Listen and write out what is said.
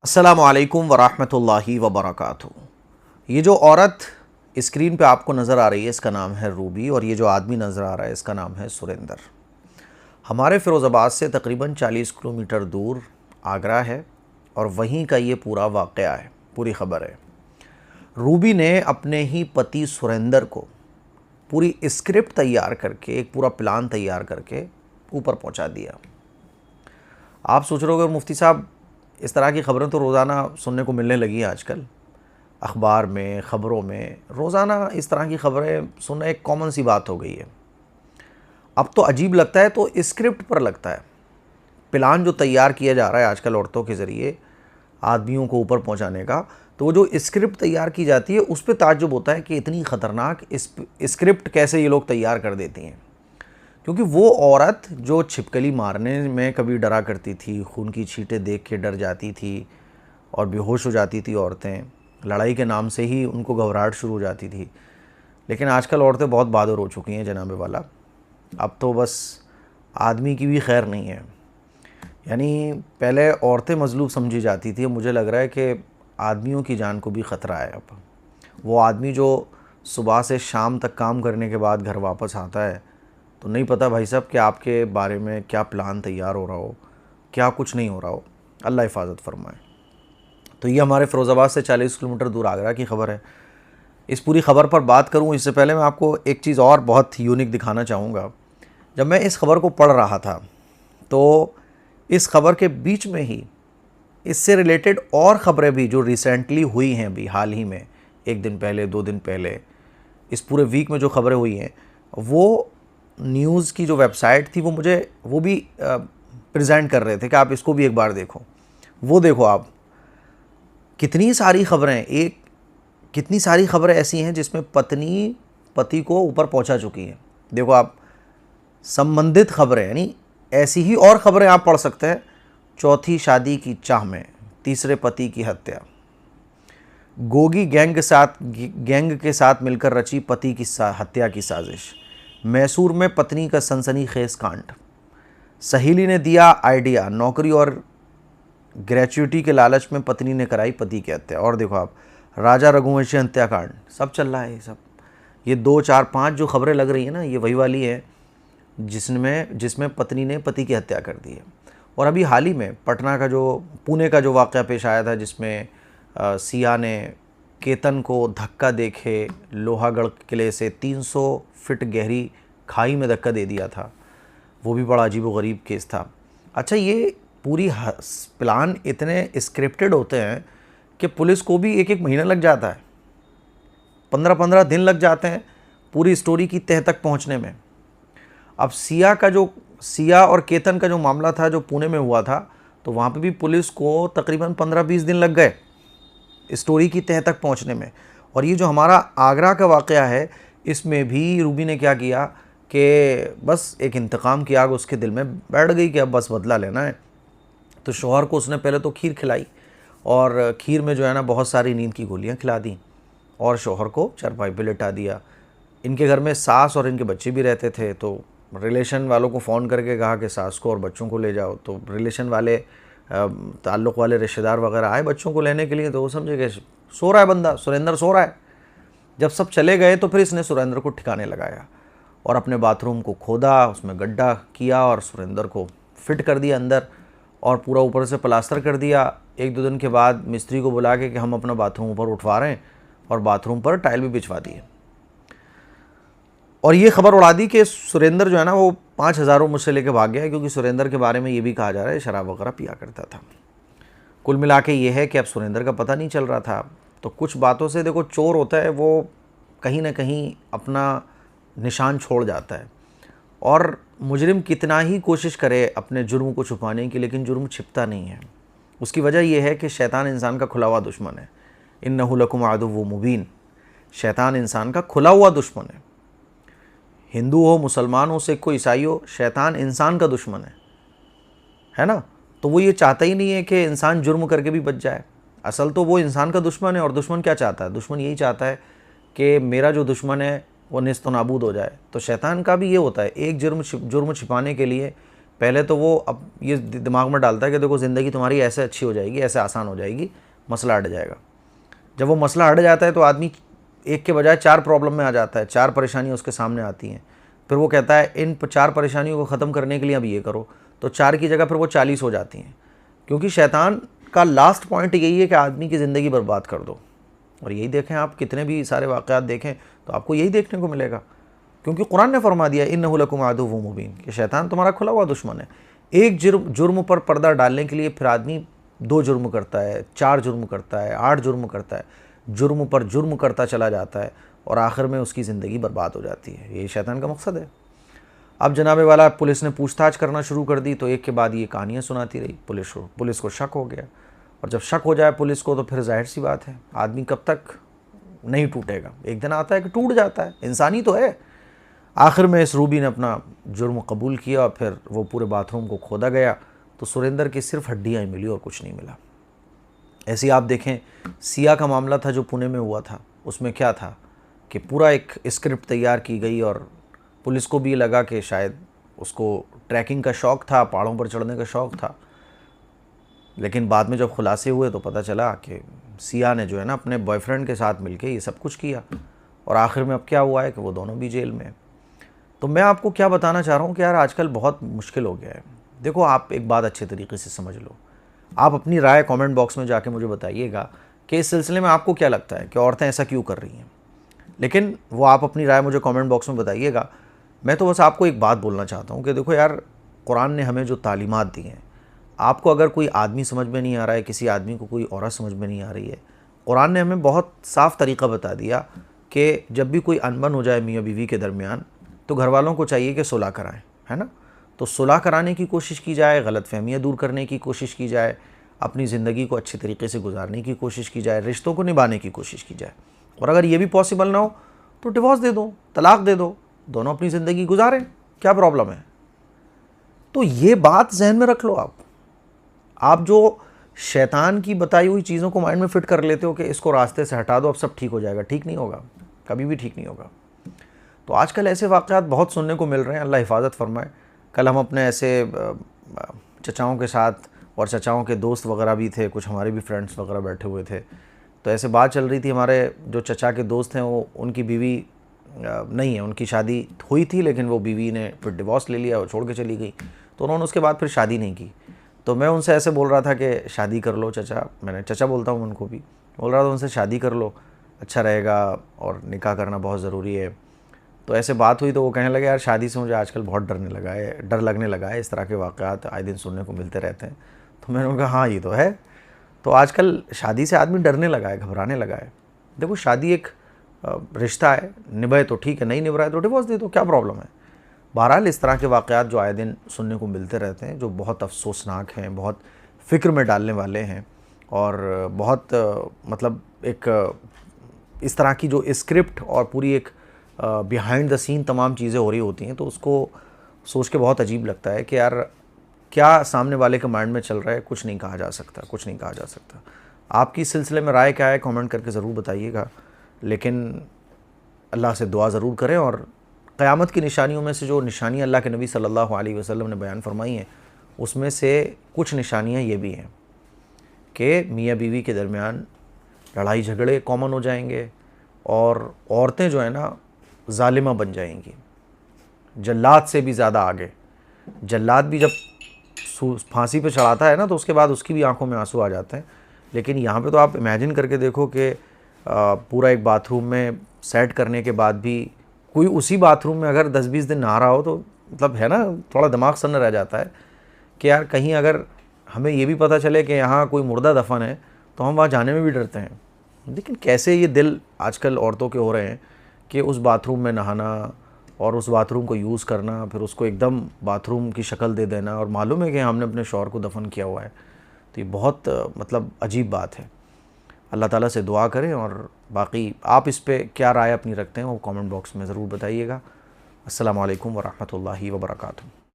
अस्सलामुअलैकुम वरहमतुल्लाहि वबरकातुहू। ये जो औरत स्क्रीन पे आपको नज़र आ रही है इसका नाम है रूबी और ये जो आदमी नज़र आ रहा है इसका नाम है सुरेंदर। हमारे फ़िरोज़ाबाद से तकरीबन 40 किलोमीटर दूर आगरा है और वहीं का ये पूरा वाक़या है, पूरी ख़बर है। रूबी ने अपने ही पति सुरेंदर को पूरी स्क्रिप्ट तैयार करके, एक पूरा प्लान तैयार करके ऊपर पहुंचा दिया। आप सोच रहे हो मुफ्ती साहब इस तरह की ख़बरें तो रोज़ाना सुनने को मिलने लगी हैं आजकल, अखबार में, ख़बरों में रोज़ाना इस तरह की ख़बरें सुनना एक कॉमन सी बात हो गई है। अब तो अजीब लगता है तो स्क्रिप्ट पर लगता है। प्लान जो तैयार किया जा रहा है आजकल औरतों के ज़रिए आदमियों को ऊपर पहुंचाने का, तो वो जो स्क्रिप्ट तैयार की जाती है उस पर ताज्जुब होता है कि इतनी ख़तरनाक स्क्रिप्ट कैसे ये लोग तैयार कर देती हैं। क्योंकि वो औरत जो छिपकली मारने में कभी डरा करती थी, खून की छींटें देख के डर जाती थी और बेहोश हो जाती थी औरतें, लड़ाई के नाम से ही उनको घबराहट शुरू हो जाती थी। लेकिन आजकल औरतें बहुत बहादुर हो चुकी हैं जनाब वाला। अब तो बस आदमी की भी खैर नहीं है। यानी पहले औरतें मजलूब समझी जाती थी, मुझे लग रहा है कि आदमियों की जान को भी ख़तरा है। अब वो आदमी जो सुबह से शाम तक काम करने के बाद घर वापस आता है तो नहीं पता भाई साहब कि आपके बारे में क्या प्लान तैयार हो रहा हो, क्या कुछ नहीं हो रहा हो। अल्लाह हिफाजत फरमाए। तो ये हमारे फ़िरोज़ाबाद से 40 किलोमीटर दूर आगरा की ख़बर है। इस पूरी ख़बर पर बात करूं इससे पहले मैं आपको एक चीज़ और बहुत यूनिक दिखाना चाहूँगा। जब मैं इस ख़बर को पढ़ रहा था तो इस ख़बर के बीच में ही इससे रिलेटेड और ख़बरें भी जो रिसेंटली हुई हैं, अभी हाल ही में 1 दिन पहले, 2 दिन पहले, इस पूरे वीक में जो ख़बरें हुई हैं, वो न्यूज़ की जो वेबसाइट थी वो मुझे वो भी प्रेजेंट कर रहे थे कि आप इसको भी एक बार देखो। वो देखो आप, कितनी सारी खबरें ऐसी हैं जिसमें पत्नी पति को ऊपर पहुंचा चुकी हैं। देखो आप, संबंधित खबरें, यानी ऐसी ही और खबरें आप पढ़ सकते हैं। चौथी शादी की चाह में तीसरे पति की हत्या, गोगी गैंग के साथ मिलकर रची पति की हत्या की साजिश, मैसूर में पत्नी का सनसनीखेज कांड, सहेली ने दिया आइडिया, नौकरी और ग्रेच्युटी के लालच में पत्नी ने कराई पति की हत्या। और देखो आप, राजा रघुवंशी हत्याकांड, सब चल रहा है ये सब। ये 2, 4, 5 जो खबरें लग रही हैं ना, ये वही वाली है जिसमें पत्नी ने पति की हत्या कर दी है। और अभी हाल ही में पुणे का जो वाक़या पेश आया था जिसमें सिया ने केतन को धक्का देके लोहागढ़ किले से 300 फीट गहरी खाई में धक्का दे दिया था, वो भी बड़ा अजीब व गरीब केस था। अच्छा, ये पूरी प्लान इतने स्क्रिप्टेड होते हैं कि पुलिस को भी 1-1 महीना लग जाता है, 15-15 दिन लग जाते हैं पूरी स्टोरी की तह तक पहुंचने में। अब सिया और केतन का जो मामला था जो पुणे में हुआ था, तो वहाँ पे भी पुलिस को तकरीबन 15-20 दिन लग गए स्टोरी की तह तक पहुँचने में। और ये जो हमारा आगरा का वाक़या है, इसमें भी रूबी ने क्या किया कि बस एक इंतकाम की आग उसके दिल में बैठ गई कि अब बस बदला लेना है। तो शौहर को उसने पहले तो खीर खिलाई और खीर में जो है ना बहुत सारी नींद की गोलियां खिला दी और शौहर को चारपाई पे लिटा दिया। इनके घर में सास और इनके बच्चे भी रहते थे, तो रिलेशन वालों को फ़ोन करके कहा कि सास को और बच्चों को ले जाओ। तो रिलेशन वाले, ताल्लुक़ वाले रिश्तेदार वगैरह आए बच्चों को लेने के लिए, तो वो समझे कि सो रहा है बंदा, सुरेंदर सो रहा है। जब सब चले गए तो फिर इसने सुरेंदर को ठिकाने लगाया और अपने बाथरूम को खोदा, उसमें गड्ढा किया और सुरेंदर को फिट कर दिया अंदर और पूरा ऊपर से प्लास्टर कर दिया। 1-2 दिन के बाद मिस्त्री को बुला के कि हम अपना बाथरूम ऊपर उठवा रहे हैं और बाथरूम पर टाइल भी बिछवा दी है। और ये खबर उड़ा दी कि सुरेंदर जो है ना वो 5,000 मुझसे लेके भाग गया है, क्योंकि सुरेंदर के बारे में ये भी कहा जा रहा है शराब वगैरह पिया करता था। कुल मिला के ये है कि अब सुरेंदर का पता नहीं चल रहा था। तो कुछ बातों से देखो, चोर होता है वो कहीं ना कहीं अपना निशान छोड़ जाता है और मुजरिम कितना ही कोशिश करे अपने जुर्म को छुपाने की, लेकिन जुर्म छिपता नहीं है। उसकी वजह यह है कि शैतान इंसान का खुला हुआ दुश्मन है। इन्नहु लकुम अदुव्वुम मुबीन, शैतान इंसान का खुला हुआ दुश्मन है। हिंदू हो, मुसलमान हो, सिख हो, ईसाई हो, शैतान इंसान का दुश्मन है ना। तो वो ये चाहता ही नहीं है कि इंसान जुर्म करके भी बच जाए। असल तो वो इंसान का दुश्मन है और दुश्मन क्या चाहता है? दुश्मन यही चाहता है कि मेरा जो दुश्मन है वो नेस्त नाबूद हो जाए। तो शैतान का भी ये होता है, एक जुर्म छिपाने के लिए पहले तो वो अब ये दिमाग में डालता है कि देखो ज़िंदगी तुम्हारी ऐसे अच्छी हो जाएगी, ऐसे आसान हो जाएगी, मसला हट जाएगा। जब वो मसला हट जाता है तो आदमी एक के बजाय 4 प्रॉब्लम में आ जाता है, 4 परेशानियाँ उसके सामने आती हैं। फिर वो कहता है इन 4 परेशानियों को ख़त्म करने के लिए अब ये करो, तो 4 की जगह फिर वो 40 हो जाती हैं। क्योंकि शैतान का लास्ट पॉइंट यही है कि आदमी की ज़िंदगी बर्बाद कर दो। और यही देखें आप, कितने भी सारे वाक़यात देखें तो आपको यही देखने को मिलेगा। क्योंकि कुरान ने फरमा दिया इन्नहु लकुम अदुव्वुम मुबीन, कि शैतान तुम्हारा खुला हुआ दुश्मन है। एक जुर्म पर पर्दा डालने के लिए फिर आदमी 2 जुर्म करता है, 4 जुर्म करता है, 8 जुर्म करता है, जुर्म पर जुर्म करता चला जाता है और आखिर में उसकी ज़िंदगी बर्बाद हो जाती है। यही शैतान का मकसद है। अब जनाब वाला पुलिस ने पूछताछ करना शुरू कर दी तो एक के बाद ये कहानियाँ सुनाती रही। पुलिस को शक हो गया, और जब शक हो जाए पुलिस को तो फिर जाहिर सी बात है आदमी कब तक नहीं टूटेगा, एक दिन आता है कि टूट जाता है, इंसानी तो है। आखिर में इस रूबी ने अपना जुर्म कबूल किया और फिर वो पूरे बाथरूम को खोदा गया तो सुरेंद्र की सिर्फ हड्डियाँ ही मिली और कुछ नहीं मिला। ऐसे ही आप देखें सिया का मामला था जो पुणे में हुआ था, उसमें क्या था कि पूरा एक स्क्रिप्ट तैयार की गई और पुलिस को भी लगा कि शायद उसको ट्रैकिंग का शौक़ था, पहाड़ों पर चढ़ने का शौक़ था। लेकिन बाद में जब खुलासे हुए तो पता चला कि सिया ने जो है ना अपने बॉयफ्रेंड के साथ मिलके ये सब कुछ किया, और आखिर में अब क्या हुआ है कि वो दोनों भी जेल में। तो मैं आपको क्या बताना चाह रहा हूँ कि यार आजकल बहुत मुश्किल हो गया है। देखो आप एक बात अच्छे तरीके से समझ लो, आप अपनी राय कमेंट बॉक्स में जाके मुझे बताइएगा कि इस सिलसिले में आपको क्या लगता है कि औरतें ऐसा क्यों कर रही हैं। लेकिन वो आप अपनी राय मुझे कमेंट बॉक्स में बताइएगा। मैं तो बस आपको एक बात बोलना चाहता हूँ कि देखो यार, कुरान ने हमें जो तालीमात दी हैं, आपको अगर कोई आदमी समझ में नहीं आ रहा है, किसी आदमी को कोई औरत समझ में नहीं आ रही है, कुरान ने हमें बहुत साफ़ तरीक़ा बता दिया कि जब भी कोई अनबन हो जाए मियाँ बीवी के दरमियान तो घर वालों को चाहिए कि सुलह कराएं, है ना। तो सुलह कराने की कोशिश की जाए, गलतफहमियाँ दूर करने की कोशिश की जाए, अपनी ज़िंदगी को अच्छे तरीके से गुजारने की कोशिश की जाए, रिश्तों को निभाने की कोशिश की जाए। और अगर ये भी पॉसिबल ना हो तो डिवोर्स दे दो, तलाक दे दो, दोनों अपनी ज़िंदगी गुजारें, क्या प्रॉब्लम है। तो ये बात जहन में रख लो। आप जो शैतान की बताई हुई चीज़ों को माइंड में फिट कर लेते हो कि इसको रास्ते से हटा दो अब सब ठीक हो जाएगा, ठीक नहीं होगा, कभी भी ठीक नहीं होगा। तो आजकल ऐसे वाक़यात बहुत सुनने को मिल रहे हैं, अल्लाह हिफाजत फरमाए। कल हम अपने ऐसे चचाओं के साथ, और चचाओं के दोस्त वगैरह भी थे, कुछ हमारे भी फ्रेंड्स वगैरह बैठे हुए थे, तो ऐसे बात चल रही थी। हमारे जो चचा के दोस्त हैं वो, उनकी बीवी नहीं है, उनकी शादी हुई थी लेकिन वो बीवी ने फिर डिवोर्स ले लिया और छोड़ के चली गई, तो उन्होंने उसके बाद फिर शादी नहीं की। तो मैं उनसे ऐसे बोल रहा था कि शादी कर लो चचा, मैंने चचा बोलता हूँ उनको भी, बोल रहा था उनसे शादी कर लो, अच्छा रहेगा और निकाह करना बहुत ज़रूरी है। तो ऐसे बात हुई तो वो कहने लगे यार शादी से मुझे आजकल बहुत डर लगने लगा है, इस तरह के वाक़यात आए दिन सुनने को मिलते रहते हैं। तो मैंने उनका हाँ ये तो है, तो आजकल शादी से आदमी डरने लगा है, घबराने लगा है। देखो शादी एक रिश्ता है, निभाए तो ठीक है, नहीं निभ रहा है तो डिवोर्स दे दो, क्या प्रॉब्लम है। बहरहाल इस तरह के वाक़यात जो आए दिन सुनने को मिलते रहते हैं, जो बहुत अफसोसनाक हैं, बहुत फ़िक्र में डालने वाले हैं, और बहुत मतलब एक इस तरह की जो स्क्रिप्ट और पूरी एक बिहाइंड द सीन तमाम चीज़ें हो रही होती हैं, तो उसको सोच के बहुत अजीब लगता है कि यार क्या सामने वाले के माइंड में चल रहा है, कुछ नहीं कहा जा सकता, कुछ नहीं कहा जा सकता। आपकी इस सिलसिले में राय क्या है कमेंट करके ज़रूर बताइएगा। लेकिन अल्लाह से दुआ ज़रूर करें, और क़यामत की निशानियों में से जो निशानियाँ अल्लाह के नबी सल्लल्लाहु अलैहि वसल्लम ने बयान फरमाई हैं, उसमें से कुछ निशानियाँ ये भी हैं कि मियाँ बीवी के दरमियान लड़ाई झगड़े कॉमन हो जाएंगे, और औरतें जो है ना ज़ालिमा बन जाएंगी, जल्लाद से भी ज़्यादा आगे। जल्लाद भी जब फांसी पे चढ़ाता है ना तो उसके बाद उसकी भी आंखों में आंसू आ जाते हैं। लेकिन यहाँ पे तो आप इमेजिन करके देखो कि पूरा एक बाथरूम में सेट करने के बाद भी कोई उसी बाथरूम में अगर 10-20 दिन नहा रहा हो तो मतलब है ना, थोड़ा दिमाग सन्न रह जाता है कि यार कहीं अगर हमें ये भी पता चले कि यहाँ कोई मुर्दा दफन है तो हम वहाँ जाने में भी डरते हैं। लेकिन कैसे ये दिल आजकल औरतों के हो रहे हैं कि उस बाथरूम में नहाना और उस बाथरूम को यूज़ करना, फिर उसको एकदम बाथरूम की शक्ल दे देना, और मालूम है कि हमने अपने शौहर को दफन किया हुआ है। तो ये बहुत मतलब अजीब बात है। अल्लाह ताला से दुआ करें, और बाकी आप इस पे क्या राय अपनी रखते हैं वो कमेंट बॉक्स में ज़रूर बताइएगा। अस्सलामु अलैकुम वरहमतुल्लाहि वबरकातुहू।